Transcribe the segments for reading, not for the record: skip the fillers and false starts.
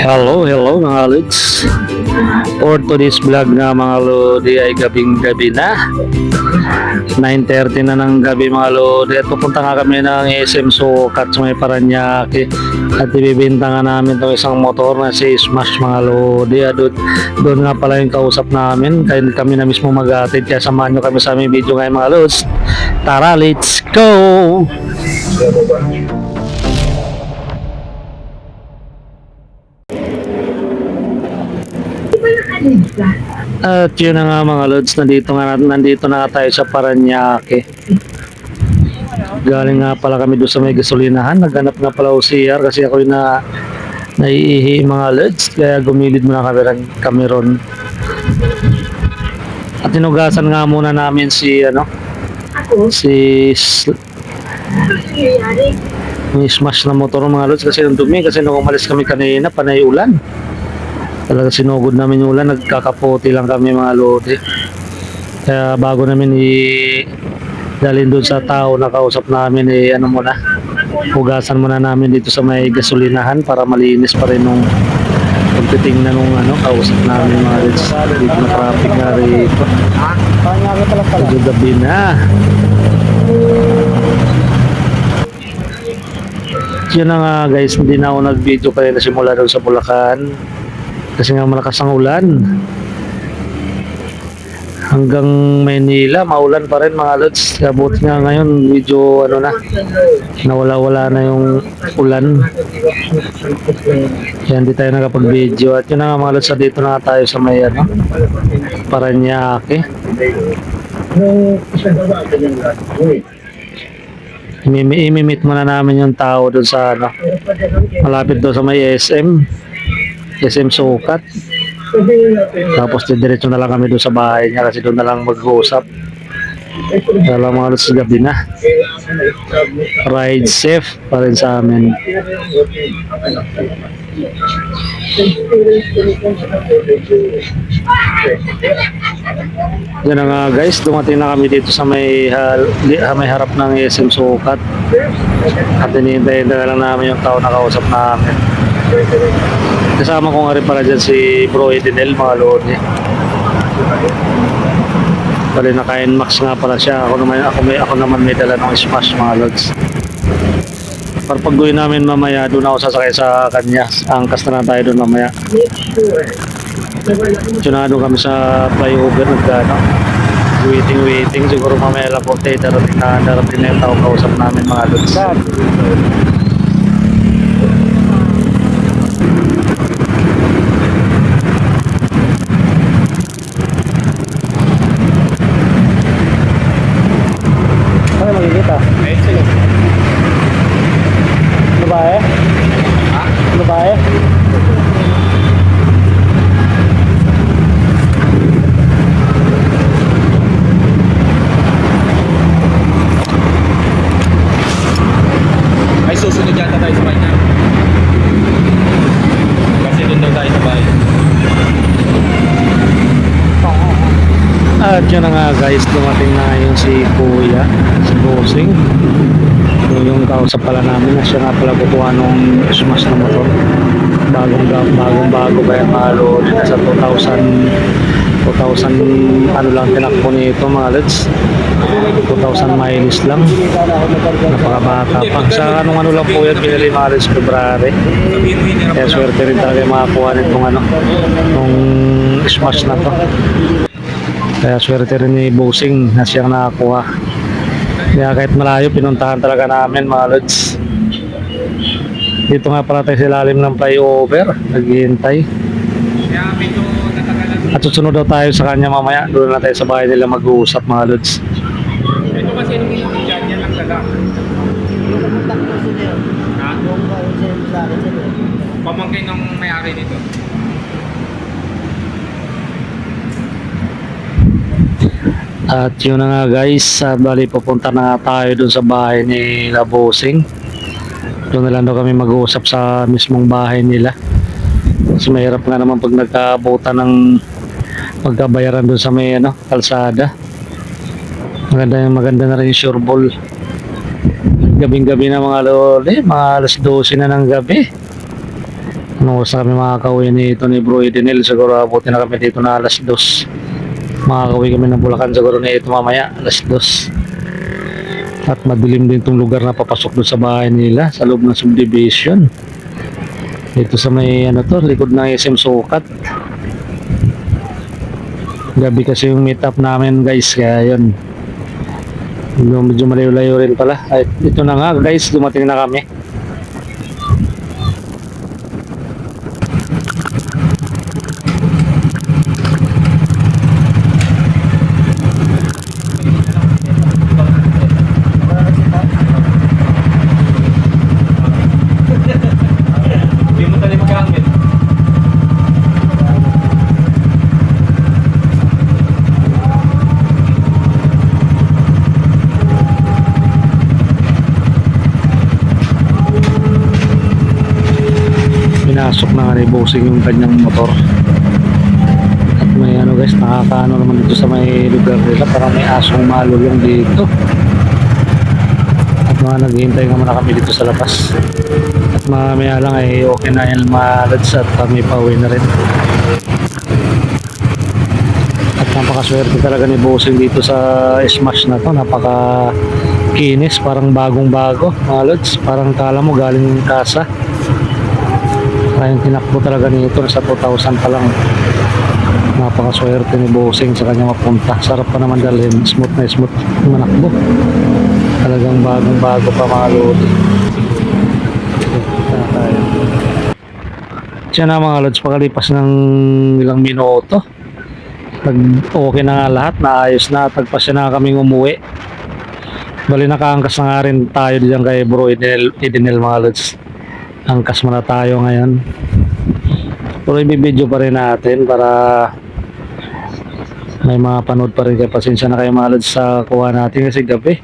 Hello mga Lods. For today's vlog nga mga Lodi ay gabing-gabi na. 9:30 na ng gabi mga Lodi. At pupunta nga kami ng SM Sukat sa may Paranaque. At ibibenta nga namin itong isang motor na si Smash mga Lodi. At doon nga pala yung kausap namin. Kaya kami na mismo mag-atid. Kaya samahan nyo kami sa aming video ngayon mga Lods. Tara, let's go! At yun na nga mga Lods, nandito na tayo sa Paranaque. Galing nga pala kami doon sa may gasolinahan. Naghanap nga pala o CR kasi ako yung naiihi mga Lods. Kaya gumilid muna kami ron. At tinugasan nga muna namin si may Smash na motor mga Lods kasi nung dumi. Kasi nung umalis kami kanina, panay ulan. Talaga sinugod namin yung ulan, nagkakaputi lang kami mga Lodi. Kaya bago namin dalhin doon sa tao na kausap namin, hugasan muna namin dito sa may gasolinahan para malinis pa rin nung pagtitingnan nung kausap namin mga Lodi. Dito na traffic nga rito. Medyo gabi na. Yun na nga guys, hindi na ako nag-video kanina simula doon sa Bulacan. Kasi nga malakas ang ulan. Hanggang Maynila, maulan pa rin mga Lods. Kaya buti nga ngayon, medyo nawala-wala na yung ulan. Kaya hindi tayo nakapag-video. At yun na nga mga Lods, dito na tayo sa may Paranaque. Imimit muna namin yung tao doon sa malapit doon sa may SM Sukat. Tapos diretso na lang kami doon sa bahay niya kasi doon na lang mag-uusap. Kaya mga Lods, gabi na. Ride safe pa rin sa amin. Yan na nga guys, dumating na kami dito sa may harap ng SM Sukat. At hinihintay na lang namin yung tao na kausap namin. Kasama ko nga rin pala dyan si Bro Edinel mga Lodi. Pali naka NMAX nga pala siya. Ako naman may dala ng Smash mga Lods. Para pag-uwi namin mamaya, doon ako sasakay sa kanya. Angkas na lang tayo doon mamaya. Tsunado kami sa flyover. Waiting. Siguro mamaya lang po tayo darating na yung tao kausap namin mga Lods. Ano makikita? Babae? Ha? Babae? Ay, susunod yata tayo sa bahay niya. Kasi doon daw tayo sa bahay. At yun na nga guys, dumating na yung si Kuya, si Bossing. Yung kausap pala namin na siya nga pala kukuha nung Smash na motor. Bagong-bago ba yung mga Lodi. Nasa 2,000 lang tinakbo nito mga Lods. 2,000 miles lang. Napakabata pa. Sa lang po yan, pinili mga Lods, February. Kaya swerte rin talaga yung makakuha nitong nung Smash na to. Kaya swerte rin ni Bossing na siyang nakakuha. Kaya kahit malayo, pinuntahan talaga namin mga Lods. Dito nga pala tayo sa ilalim ng flyover, naghihintay. At susunod daw tayo sa kanya mamaya. Doon na tayo sa bahay nila mag-uusap mga Lods. Ito kasi nung ilang dyan, yan lang talaga. Pamangkin ng may-ari nito. At yun na nga guys, bali pupunta na nga tayo dun sa bahay ni Bossing. Doon na lang daw kami mag-uusap sa mismong bahay nila. Kasi mahirap nga naman pag nagkabuta ng pagkabayaran dun sa may kalsada. Maganda na rin yung sureball. Gabing-gabi na mga loli, mga alas 12 na ng gabi. Anong oras na kami makakauwi nito ni Bro Edenil? Siguro abutin na kami dito na alas 2. Makakauwi kami ng Bulacan siguro nito mamaya alas 2. At madilim din itong lugar na papasok doon sa bahay nila sa loob ng subdivision. Dito sa may ano to, likod ng SM Sukat. Gabi kasi yung meet up namin guys, kaya yun. Medyo malayo-layo rin pala. Ay, ito na nga guys, dumating na kami. Hindi mo tayo magamit. Pinasok na nga ni Bossing yung kanyang motor. At may ano guys, nakakaano naman dito sa may lugar nila, parang may asong malulong dito. At mga naghihintay nga muna kami dito sa labas. At mamaya lang ay okay na yung malads at kami pauwi na rin. At napakaswerte talaga ni Bossing dito sa Smash na to. Napaka kinis, parang bagong bago mga lods. Parang kala mo galing kasa. Kaya yung tinakbo talaga nito sa 2,000 pa lang. Napakaswerte ni Bossing sa kanya mapunta. Sarap pa naman dalhin, smooth na smooth manakbo. Talagang bagong bago pa mga lodi. Siya na mga lods, pakalipas ng ilang minuto okay na nga lahat, naayos na, tagpasya na kaming umuwi. Bali nakaangkas na nga rin tayo diyan kay Bro Edenil mga lods. Angkas muna tayo ngayon, pero i-video pa rin natin para may mga panood pa rin. Kaya pasensya na kayo mga lods sa kuha natin kasi gabi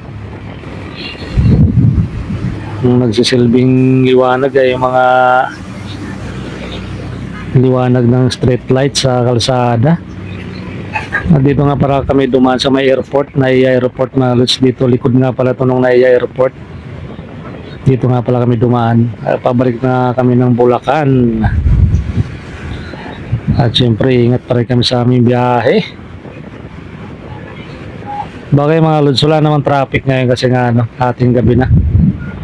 nung nagsisilbing liwanag ay yung mga liwanag ng street light sa kalsada. At dito nga para kami dumaan sa may airport, Naiya Airport mga lods. Dito likod nga pala ito nung Naiya Airport. Dito nga pala kami dumaan. Pabalik na kami ng Bulacan. At syempre ingat pa rin kami sa aming biyahe. Bagay mga lods, wala naman traffic ngayon kasi nga ating gabi na.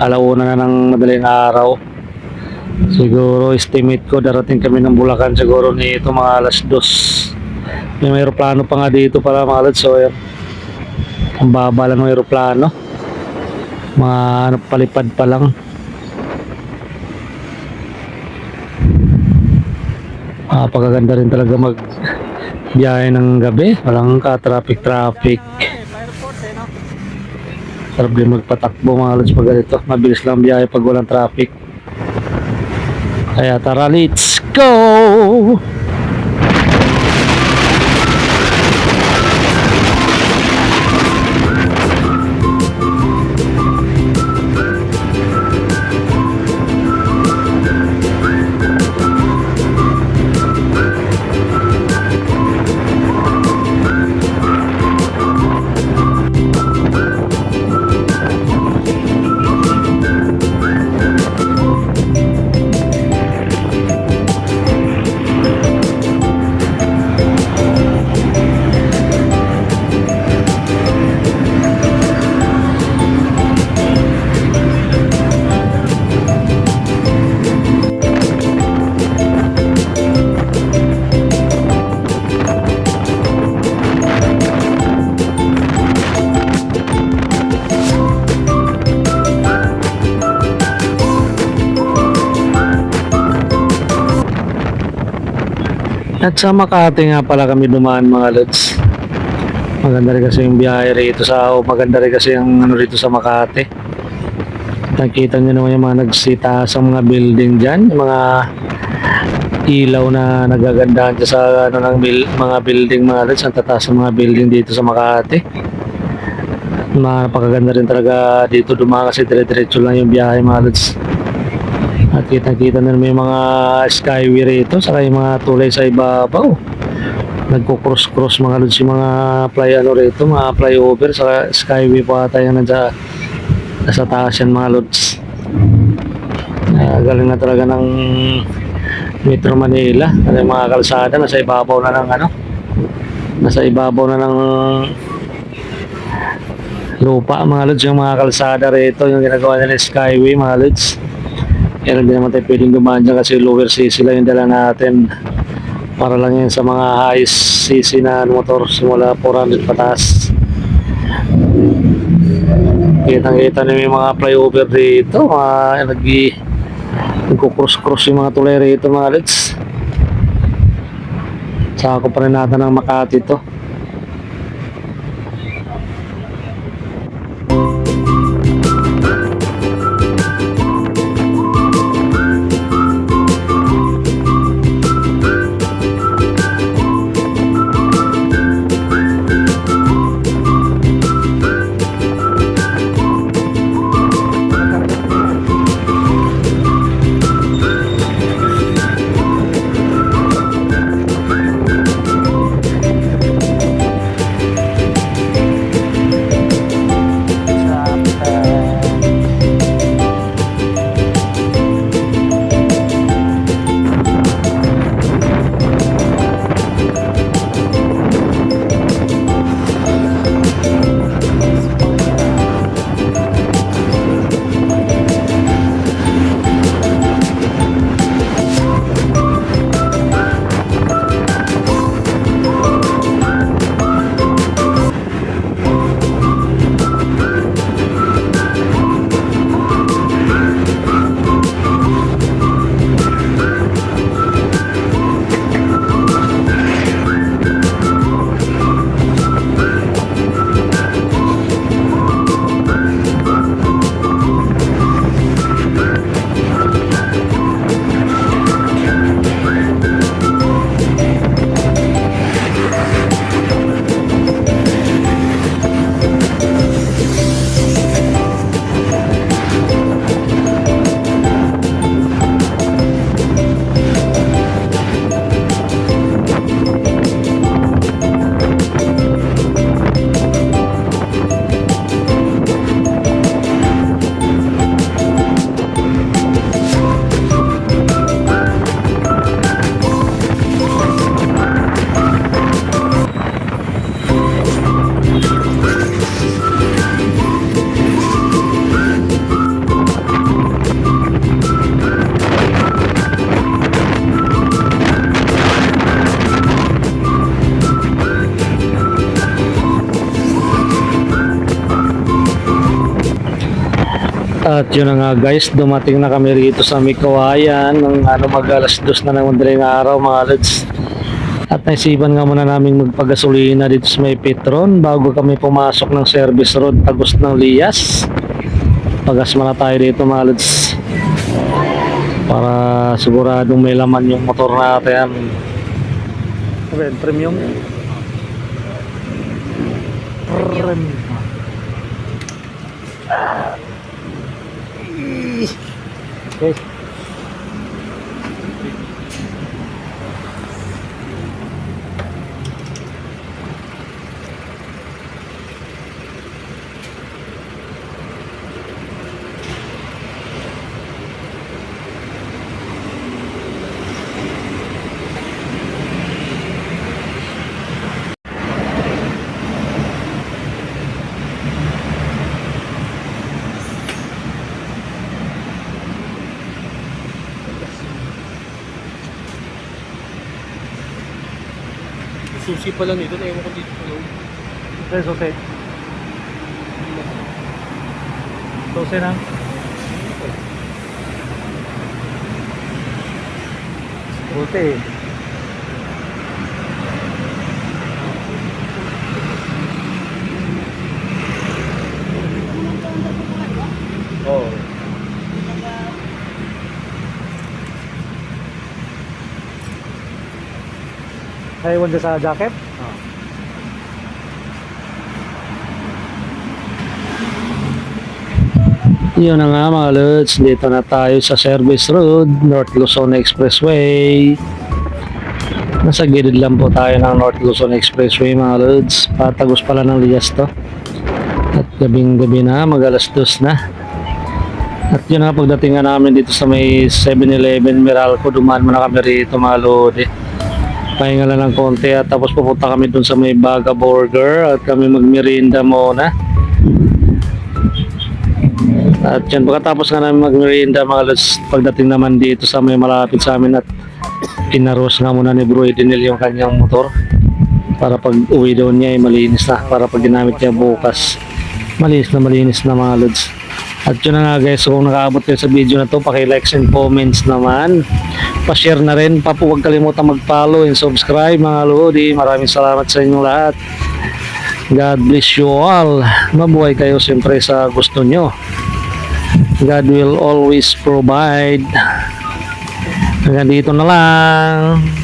Alauna na ng madaling araw. Siguro estimate ko darating kami ng Bulacan siguro nito mga alas 2. May aeroplano pa nga dito para mga lods. So yan, ang baba lang ng aeroplano, mga palipad pa lang. Pagkaganda rin talaga mag biyahe ng gabi, walang ka-traffic. Sarap din magpatakbo mga lods pag ganito. Mabilis lang biyahe pag walang traffic. Kaya tara, let's go! At sa Makati nga pala kami dumaan mga lods. Maganda rin kasi yung biyahe rito maganda rin kasi yung ano rito sa Makati. Nakita nyo naman yung mga nagsita sa mga building dyan, yung mga ilaw na nagagandahan dyan sa ano, ng mga building mga lods. Ang tataas ng mga building dito sa Makati. Napakaganda rin talaga dito dumaan kasi dire-diretso lang yung biyahe mga lods. At kita-kita na may mga skyway rito, saka yung mga tulay sa ibabaw. Nagko-cross mga lods yung mga rito, mga flyover, saka skyway pa tayo na sa taas yan mga lods. Galing na talaga ng Metro Manila. Ano yung mga kalsada, nasa ibabaw na ng ano, nasa ibabaw na ng lupa mga lods, yung mga kalsada rito, yung ginagawa nila Skyway mga lods. Kaya hindi naman tayo pwedeng dumaan dyan kasi lower CC lang yung dala natin. Para lang yan sa mga high CC na motor simula 400 pataas. Kitang-kita na yung mga flyover dito, mga nagko-cross-cross yung mga tulay rito mga lods. Sakop pa rin natin ng Makati to. At yun na nga guys, dumating na kami rito sa Mikawayan ng mag-alas 2 na ng madaling araw mga lods. At naisipan nga muna namin magpagasolina dito sa may Petron bago kami pumasok ng service road Tagos ng Lias. Pagas muna tayo dito mga lods para siguradong may laman yung motor natin. Red premium. Okay. Susi pala nito, naiwan ko dito sa loob. Okay, susi. Susi na. Susi. Oh. Ay, wala sa jacket? Oh. Yun na nga mga lods, dito na tayo sa service road, North Luzon Expressway. Nasa gilid lang po tayo ng North Luzon Expressway mga lods. Patagos pala ng Lias to. At gabing gabi na, mag-alas 2 na. At yun nga, pagdating nga namin dito sa may 7-Eleven Meralco, dumaan muna kami rito mga lodi. Pahinga lang ng konti at tapos pupunta kami dun sa may Baga Burger at kami magmerienda muna. At yan, pagkatapos nga namin magmerienda mga lods, pagdating naman dito sa may malapit sa amin at pinaros nga muna ni Bro Edinel yung kanyang motor para pag uwi daw niya ay malinis na, para pag ginamit niya bukas malinis na mga lods. At yun na nga guys, so kung nakaabot kayo sa video na to, paki-likes and comments naman, pa-share na rin, huwag kalimutan mag-follow and subscribe mga lodi. Maraming salamat sa inyong lahat. God bless you all. Mabuhay kayo siyempre sa gusto nyo. God will always provide. Hanggang dito na lang.